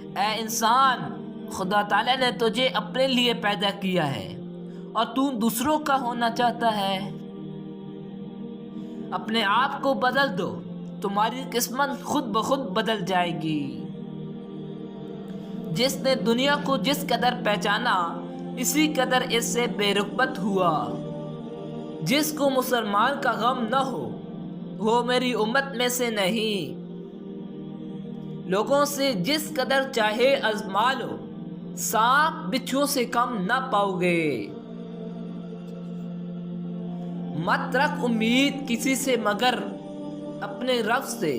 اے انسان، خدا تعالیٰ نے تجھے اپنے لیے پیدا کیا ہے اور تو دوسروں کا ہونا چاہتا ہے۔ اپنے آپ کو بدل دو، تمہاری قسمت خود بخود بدل جائے گی۔ جس نے دنیا کو جس قدر پہچانا اسی قدر اس سے بے رغبت ہوا۔ جس کو مسلمان کا غم نہ ہو وہ میری امت میں سے نہیں۔ لوگوں سے جس قدر چاہے آزما لو، سانپ بچھو سے کم نہ پاؤ گے۔ مت رکھ امید کسی سے مگر اپنے رب سے،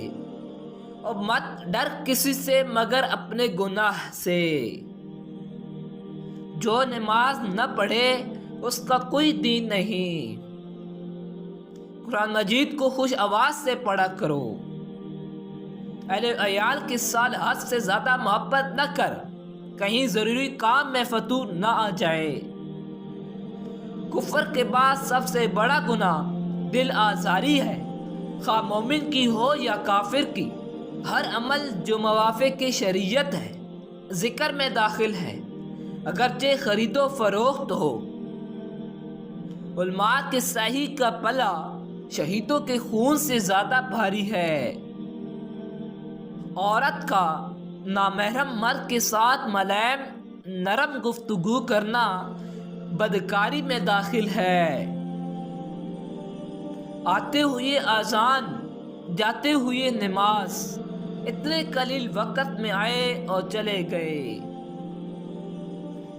اور مت ڈر کسی سے مگر اپنے گناہ سے۔ جو نماز نہ پڑھے اس کا کوئی دین نہیں۔ قرآن مجید کو خوش آواز سے پڑھا کرو۔ اہل عیال کے ساتھ حد سے زیادہ محبت نہ کر، کہیں ضروری کام میں فتور نہ آ جائے۔ کفر کے بعد سب سے بڑا گناہ دل آزاری ہے، خواہ مومن کی ہو یا کافر کی۔ ہر عمل جو موافق شریعت ہے ذکر میں داخل ہے، اگرچہ خرید و فروخت ہو۔ علماء کے سہی کا پلہ شہیدوں کے خون سے زیادہ بھاری ہے۔ عورت کا نامحرم مرد کے ساتھ ملائم نرم گفتگو کرنا بدکاری میں داخل ہے۔ آتے ہوئے اذان، جاتے ہوئے نماز، اتنے قلیل وقت میں آئے اور چلے گئے۔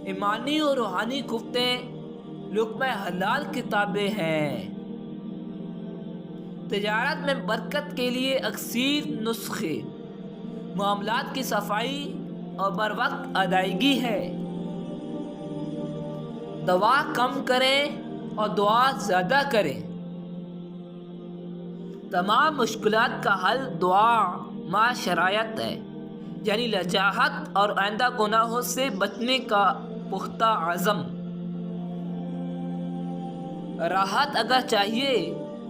ایمانی اور روحانی گفتیں لقمہ حلال کتابیں ہیں۔ تجارت میں برکت کے لیے اکثیر نسخے، معاملات کی صفائی اور بر وقت ادائیگی ہے۔ دوا کم کریں اور دعا زیادہ کریں۔ تمام مشکلات کا حل دعا مع شرائط ہے، یعنی لجاجت اور آئندہ گناہوں سے بچنے کا پختہ عزم۔ راحت اگر چاہیے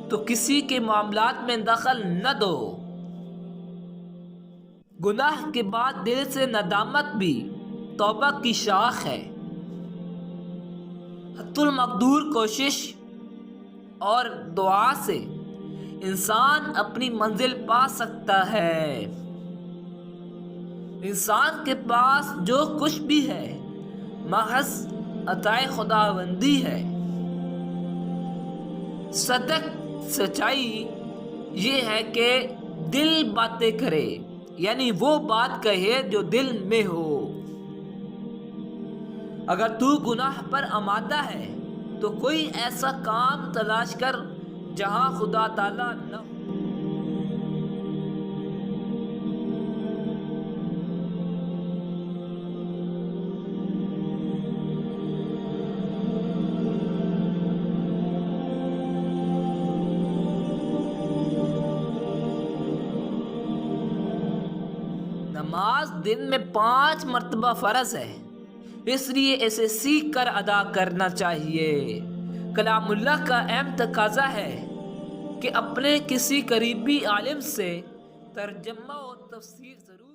تو کسی کے معاملات میں دخل نہ دو۔ گناہ کے بعد دل سے ندامت بھی توبہ کی شاخ ہے۔ حتی المقدور کوشش اور دعا سے انسان اپنی منزل پا سکتا ہے۔ انسان کے پاس جو کچھ بھی ہے محض عطائے خداوندی ہے۔ صدق سچائی یہ ہے کہ دل باتیں کرے، یعنی وہ بات کہے جو دل میں ہو۔ اگر تو گناہ پر آمادہ ہے تو کوئی ایسا کام تلاش کر جہاں خدا تعالیٰ نہ ہو۔ نماز دن میں 5 مرتبہ فرض ہے، اس لیے اسے سیکھ کر ادا کرنا چاہیے۔ کلام اللہ کا اہم تقاضا ہے کہ اپنے کسی قریبی عالم سے ترجمہ و تفسیر ضرور